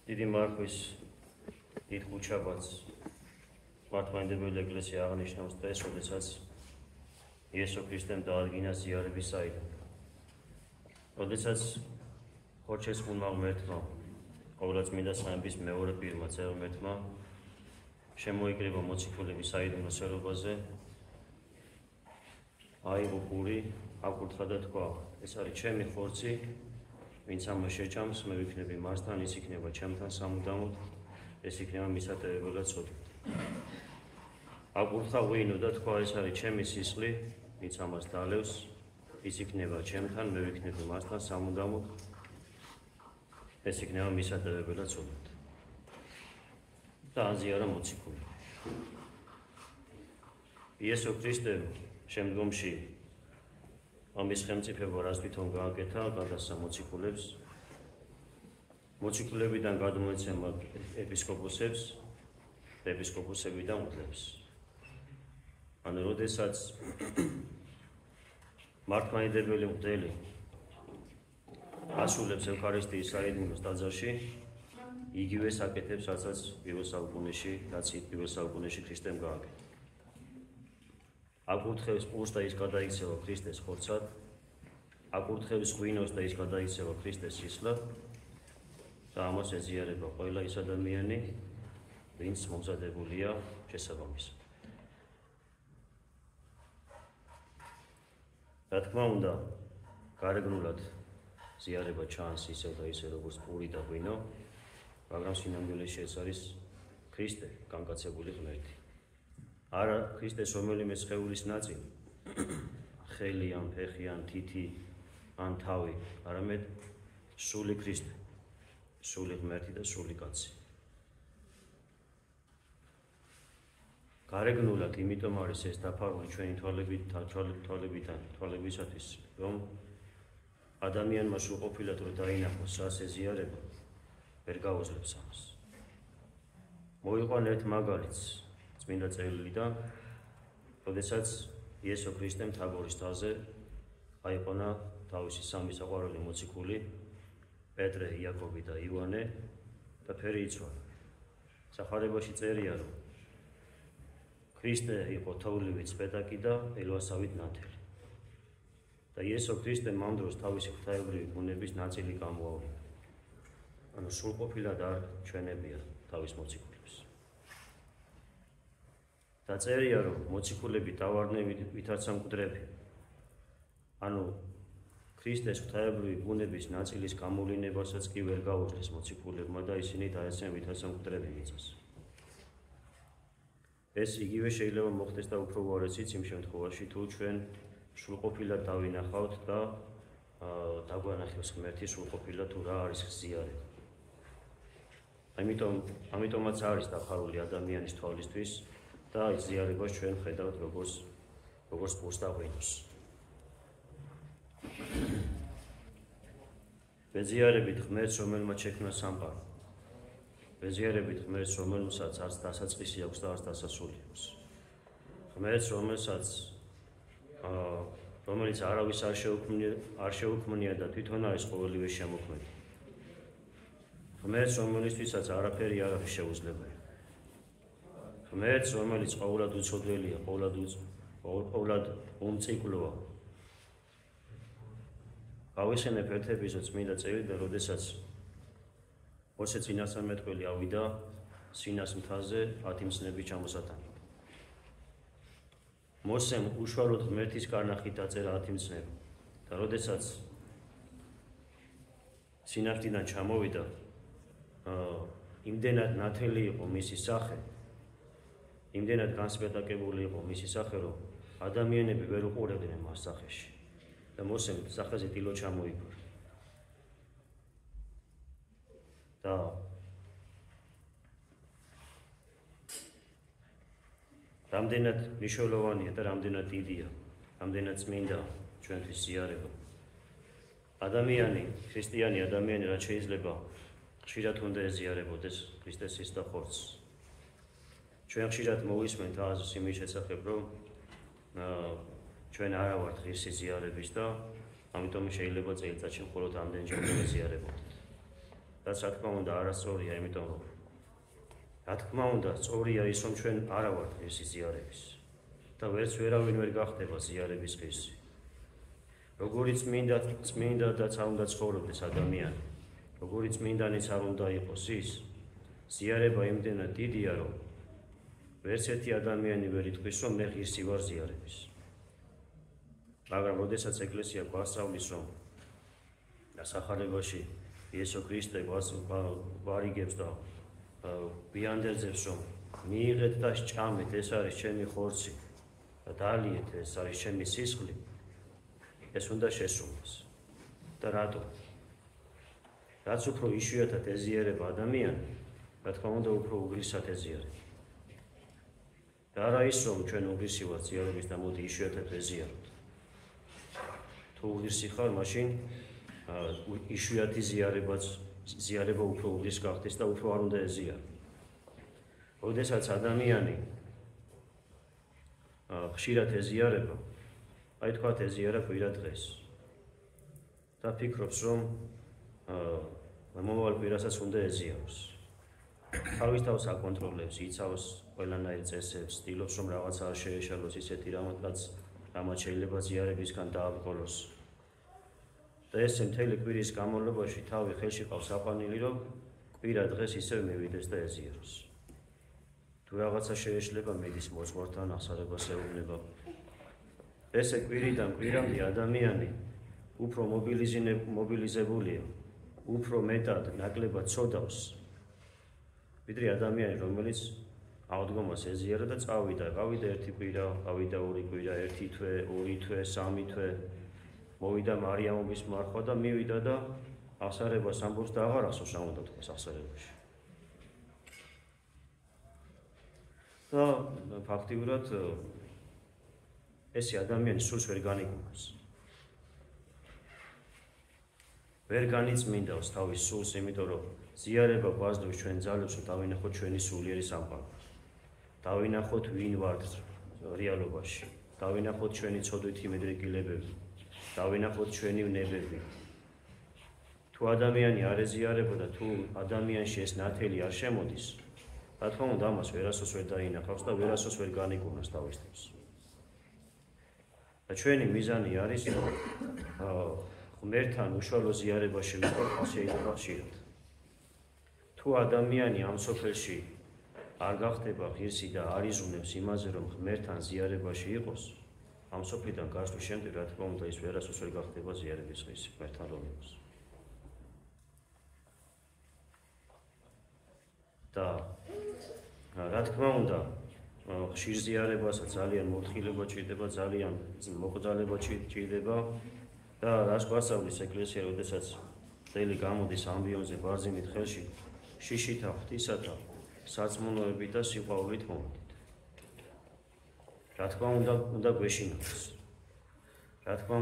დიდი მარხვის დიდ ხუჩაბათს მართლმადიდებელი ეკლესია აღნიშნავს დღეს, როდესაც იესო ქრისტემ დაადგინა ზიარების საიდუმლო. როდესაც ხორჩესმულმა ღმერთმა, ყოვლადწმინდა სამების მეორე პირმა წეღმერთმა შემოიკრიბა მოციქულების საიდუმლო სერობაზე, აიღო პური, აკურთხა და თქვა, ეს არის ჩემი ხორცი, ვინც ამას შეჭამს, მე ვიქნები მასთან, ის იქნება ჩემთან სამუდამოდ, ეს იქნება მისატევებელად ცოდვით. აკურთხა ღვინო და თქვა, ეს არის ჩემი სისხლი, ვინც ამას დალევს, ის იქნება ჩემთან, მე ვიქნები მასთან სამუდამოდ, ეს იქნება მისატევებელად ცოდვით. და აზიარა მოციქული. იესო ქრისტემ შემდგომში ამის ხელმწიფება რას თვითონ გააკეთა, გადასცა მოციქულებს, მოციქულებიდან გადმოეცემა ეპისკოპოსებს და ეპისკოპოსებიდან უდლებს. ანუ როდესაც მართლმადიდებელი მღვდელი ასრულებს ევქარისტიის საიდუმლოს ტაძარში, იგივეს აკეთებს, რასაც პირველ საუკუნეში ქრისტემ გააკეთა. აკურთხებს პურს და ის გადაიქცევა ქრისტეს ხორცად, აკურთხებს ღვინოს და ის გადაიქცევა ქრისტეს სისხლად და ამას ეძიარება ყველა ის ადამიანი, ვინც მომზადებულია შესაბამისად. რა თქმა უნდა, გარეგნულად ზიარება ჩანს ისევ და ისე როგორც პური და ღვინო, მაგრამ სინამდვილეში ეს არის ქრისტე, განკაცებული ღმერთი. არა ქრისტეს რომელიმე სხეულის ნაწილი, ხელი ან ფეხი ან თითი ან თავი, არამედ სული ქრისტე, სული ღმერთი და სული კაცი. გარეგნულად იმიტომ არის ეს დაფარული ჩვენი თვალებისათვის, რომ ადამიანმა სრულყოფილად რომ დაინახოს რას ეზიარება, ვერ გაუძლებს ამას. მოიყვან ერთ მაგალითს წმინდა წერილიდან, როდესაც იესო ქრისტემ თაბორის თაზე აიყვანა თავისი სამი საყვარელი მოციქული, პეტრე, იაკობი და ივანე და ფერი იცვალა. სახარებაში წერია, რომ ქრისტე იყო თოვლივით სპეტაკი და ელვასავით ნათელი. და იესო ქრისტემ ამ დროს თავისი ღვთაებრივი ბუნების ნაწილი გამოავლინა. ანუ სრულყოფილად არ ჩვენებია თავის მოციქულებს. დაწერია, რომ მოციქულები დავარდნებით ვითარც ამკვდრები. ანუ ქრისტეს ღვთაებრივი ბუნების ნაწილის გამოვლინებასაც კი ვერ გაუძლეს მოციქულებმა და ისინი დაეცემ ვითარც ამკვდრები მიწას. ეს იგივე შეიძლება მოხდეს და უფრო უარესიც იმ შემთხვევაში, თუ ჩვენ სრულყოფილად დავინახავთ და დაგვანახებს ღმერთი სრულყოფილად თუ რა არის ზიარება. ამიტომაც არის დახარული ადამიანის თვალისთვის და ზიარებას ჩვენ ხედავთ როგორც პურს და ღვინოს. ვეზიარებით ღმერთს, რომელმაც შექმნა სამყარო. ვეზიარებით ღმერთს, რომელსაც არც დასაწყისი აქვს და არც დასასრული აქვს. ღმერთს, რომელიც არავის არ შეუქმნია და თვითონ არის ყოველივე შემოქმედი. ღმერთს, რომელისთვისაც არაფერი არ არის შეუძლებელი. ღმერთს, რომელიც ყოვლად უცოდველია, ყოვლად უმწიკლოა. გავიხსენებ ერთ ეპიზოდს წმინდა წერილიდან, როდესაც მოსე წინასწარმეტყველი ავიდა სინას მთაზე 10 მცნების ჩამოსატანად. მოსემ უშუალოდ ღმერთის კარნახით დაწერა 10 მცნები და როდესაც სინათლიდან ჩამოვიდა, იმდენად ნათელი იყო მისი სახე, იმდენად განსპეტაკებული იყო მისი სახე, რომ ადამიანები ვერ უყურებდნენ მას სახეში და მოსემ სახეზე ტილო ჩამოიგორა. და რამდენად მნიშვნელოვანია და რამდენად დიდია, რამდენად წმინდა ჩვენთვის ზიარება. ადამიანი, ქრისტიანი ადამიანი, რაც შეიძლება ხშირად უნდა ეზიარებოდეს ქრისტეს სისხლს და ხორცს. ჩვენ ხშირად მოვისმენთ აზრს იმის შესახებ, რომ ჩვენ არა ვართ ღირსი ზიარების და ამიტომ შეიძლება წელიწადში მხოლოდ ამდენჯერ ვეზიარებოდეთ. რაც რა თქმა უნდა არასწორია, იმიტომ რომ რა თქმა უნდა სწორია ის, რომ ჩვენ არა ვართ ღირსი ზიარების და ვერავინ ვერ გახდება ზიარების ღირსი. როგორიც წმინდა და არ უნდა ცხოვრობდეს ადამიანი, როგორიც წმინდანიც არ უნდა იყოს ის, ზიარება იმდენად დიდია, რომ ვერც ერთი ადამიანი ვერ იტყვის, რომ მე ღირსი ვარ ზიარების. მაგრამ როდესაც ეკლესია გვასწავლის, რომ სახარებაში იესო ქრისტე გვარიგებს და გვიანდერძებს, რომ მიიღეთ და სჭამეთ, ეს არის ჩემი ხორცი და დალიეთ, ეს არის ჩემი სისხლი, ეს უნდა შესრულდეს. და რატო? რაც უფრო იშვიათად ეზიარება ადამიანი, რა თქმა უნდა უფრო უღრისად ეზიარება. და არა ის, რომ ჩვენ უღრისი ვართ ზიარების და მოდი იშვიათად ეზიაროთ. თუ უღრისი ხარ, მაშინ იშვიათი ზიარება უფრო უღრის გახდეს და უფრო არ უნდა ეზიარო. როდესაც ადამიანი ხშირად ეზიარება, აი თქვათ ეზიარა კვირა დღეს და ფიქრობს, რომ მომავალ კვირასაც უნდა ეზიაროს. თავის თავს აკონტროლებს, იცავს ყველანაირ წესებს, ცდილობს, რომ რაღაცა არ შეეშალოს ისეთი რამაც შეიძლება ზიარებისგან დააბრკოლოს. და ესე მთელი კვირის განმავლობაში თავი ხელში ყავს აყვანილი, რომ კვირა დღეს ისევ მივიდეს და ეზიაროს. თუ რაღაცა შეეშლება, მიდის მოძღვართან, აღსარებას ეუბნება. ესე კვირიდან კვირამდე ადამიანი უფრო მობილიზებულია, უფრო მეტად ნაკლებად ცოდავს, ვიდრე ადამიანი, რომელიც აღდგომას ეზიარა და წავიდა ერთი კვირა, გავიდა ორი კვირა, ერთი თვე, ორი თვე, სამი თვე, მოვიდა მარიამობის მარხვა და მივიდა და აღსარებას ამბობს და აღარ ახსოვს რა უნდა თქვას აღსარებაში. და ფაქტიურად ესე ადამიანი სულს ვერ განიკურნავს. ვერ განიწმინდავს თავის სულს, იმიტომ რომ ზიარება გვაძლევს ჩვენ ძალებს, რომ დავინახოთ ჩვენი სულიერი სამყარო. დავინახოთ ვინ ვართ რეალობაში. დავინახოთ ჩვენი ცოდვითი მედრეკილებები. დავინახოთ ჩვენი ვნებები. თუ ადამიანი არ ეზიარება და თუ ადამიანში ეს ნათელი არ შემოდის, რა თქმა უნდა ამას ვერასოდეს ვერ დაინახავს და ვერასოდეს ვერ განიკურნავს თავის თავს. და ჩვენი მიზანი არის ღმერთთან უშუალო ზიარებაში ვიყო შეიძლება ხშირად. თუ ადამიანი ამ სოფელში არ გახდება ღირსი და არ იზრუნებს იმაზე, რომ ღმერთთან ზიარებაში იყოს, ამ სოფლიდან გასვლის შემდეგ, რა თქმა უნდა, ის ვერასოდეს ვერ გახდება ზიარების ღირსი ღმერთთან რომ იყოს. და რა თქმა უნდა, ხშირ ზიარებასაც ძალიან მორთხილება ჭირდება, ძალიან მოკრძალება ჭირდება და რას გვასწავლის ეკლესია, როდესაც წელი გამოდის ამბიონზე ბარძიმით ხელში, შიშითა, ღვთისათა, სარწმუნოებით და სიყვარულით მომდით. რა თქმა უნდა გვეშინოს. რა თქმა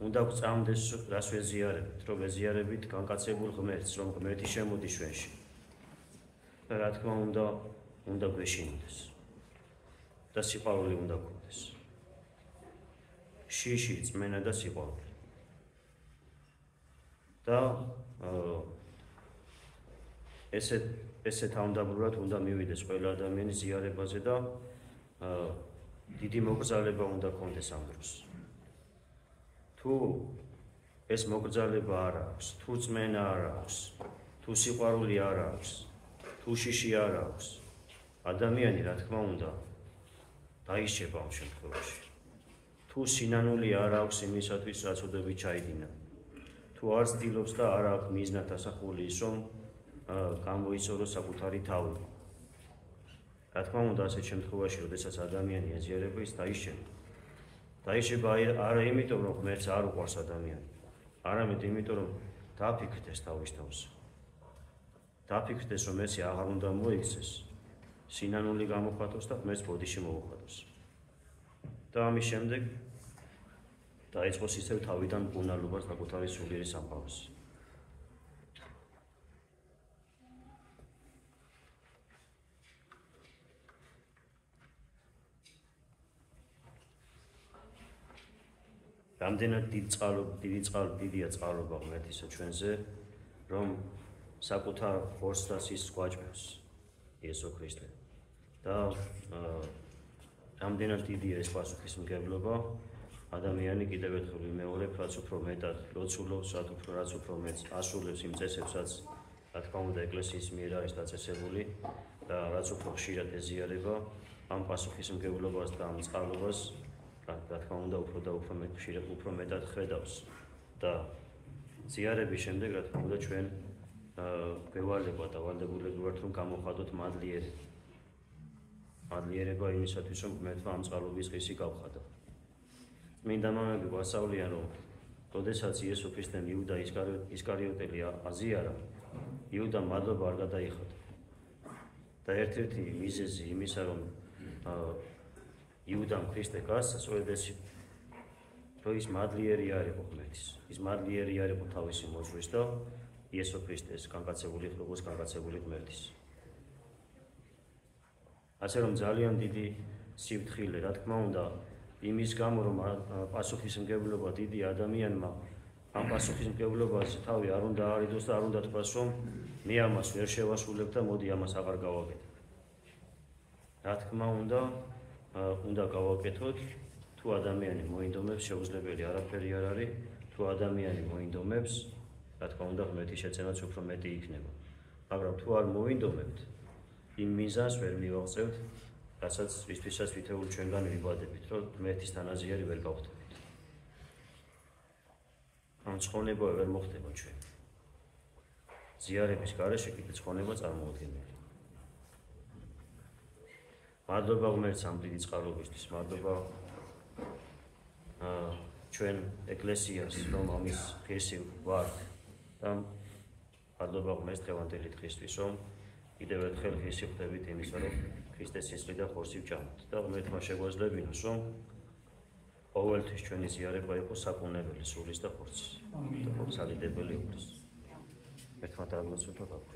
უნდა გვწამდეს, რას ვეზიარებთ, რომ ვეზიარებით განკაცებულ ღმერთს, რომ ღმერთი შემოდის ჩვენში. და რა თქმა უნდა გვეშინოს. და სიყვარული უნდა გვქონდეს. შიში, წმენა და სიყვარული. და ესე თავდაპირველად უნდა მივიდეს ყველა ადამიანი ზიარებაზე და დიდი მოკრძალება უნდა გქონდეს ამ დროს. თუ ეს მოკრძალება არ აქვს, თუ წმენა არ აქვს, თუ სიყვარული არ აქვს, თუ შიში არ აქვს, ადამიანი რა თქმა უნდა დაიშება ამ შემთხვევაში. თუ სინანული არ აქვს იმისათვის, რაც უდები ჩაიდინა. თუ არ ცდილობს და არ აქვს მიზნად ასახული ის, რომ გამოიცოროს საკუთარი თავი. რა თქმა უნდა, ასეთ შემთხვევაში, როდესაც ადამიანი ეზიარება, ის დაიშება. დაიშება არა იმიტომ, რომ ღმერთს არ უყვარს ადამიანი, არამედ იმიტომ, რომ დაფიქრდეს თავის თავს. დაფიქრდეს, რომ ესე აღარ უნდა მოიქცეს, სინანული გამოხატოს და ღმერთს ბოდიში მოუხატოს. და ამის შემდეგ დაიწყოს ისევ თავიდან მკურნალობა საკუთარი სულიერი სამყაროს. რამდენად დიდია წყალობა ღმერთისა ჩვენზე, რომ საკუთარ ხორცს ის გვაჭმევს იესო ქრისტე და რამდენად დიდია ეს პასუხისმგებლობა ადამიანი კიდევ ერთხელ ვიმეორებ რაც უფრო მეტად ლოცულობს რაც უფრო მეტს ასრულებს იმ წესებსაც რა თქმა უნდა ეკლესიის მიერ არის დაწესებული და რაც უფრო ხშირად ეზიარება ამ პასუხისმგებლობას და ამ წყალობას რა თქმა უნდა უფრო მეტად ხედავს და ზიარების შემდეგ რა თქმა უნდა ჩვენ გვევალება და ვალდებულები ვართ რომ გამოხატოთ მადლიერება იმისათვის რომ ღმერთმა ამ წყალობის ღირსი გავხატა. წმინდა მამები გვასწავლიან რომ როდესაც იესო ქრისტემ იუდა ისკარიოტელი აზიარა იუდამ მადლობა არ გადაიხადა და ერთ-ერთი მიზეზი იმისა რომ იუდამ ქრისტე გასცა სწორედ ეს რომ ის მადლიერი არ იყო ღმერთის ის მადლიერი არ იყო თავისი მოძღვრის და იესო ქრისტეს როგორც განკაცებული ღმერთის ასე რომ ძალიან დიდი სიფრთხილე რა თქმა უნდა იმის გამო რომ პასუხისმგებლობა დიდი ადამიანმა ამ პასუხისმგებლობაზე თავი არ უნდა არიდოს და არ უნდა თქვას რომ მე ამას ვერ შევასრულებ და მოდი ამას აღარ გავაკეთებ. რა თქმა უნდა გავაკეთოთ თუ ადამიანი მოინდომებს შეუძლებელი არაფერი არ არის თუ ადამიანი მოინდომებს რა თქმა უნდა ღმერთის შეცემაც უფრო მეტი იქნება. მაგრამ თუ არ მოინდომებთ იმ მიზანს ვერ მივაღწევთ რასაც ვისთვისაც თითოეულ ჩვენგან ვიბადებით რომ ღმერთის თანაზიარი ვერ გავხდებით. ამ ცხონება ვერ მოხდება ჩვენ. ზიარების გარეშე კიდე ცხონება წარმოუდგენელია. მადლობა ღმერთს ამ დიდი წყალობისთვის, მადლობა ჩვენ ეკლესიას რომ ამის ღირსი ვართ და მადლობა ღმერთს დღევანდელი დღისთვის რომ კიდევ ერთხელ ღირსი ხდებით იმისა რომ ქრისტეს სისხლი და ხორცი ვჭამთ და ღმერთმა შეგვეძლებინოს რომ ყოველთვის ჩვენი ზიარება იყოს საკუნებელი სულის და ხორცის და ხორცალიდებელი უფლის. ერთმანეთს აღმოცვება გაქვთ.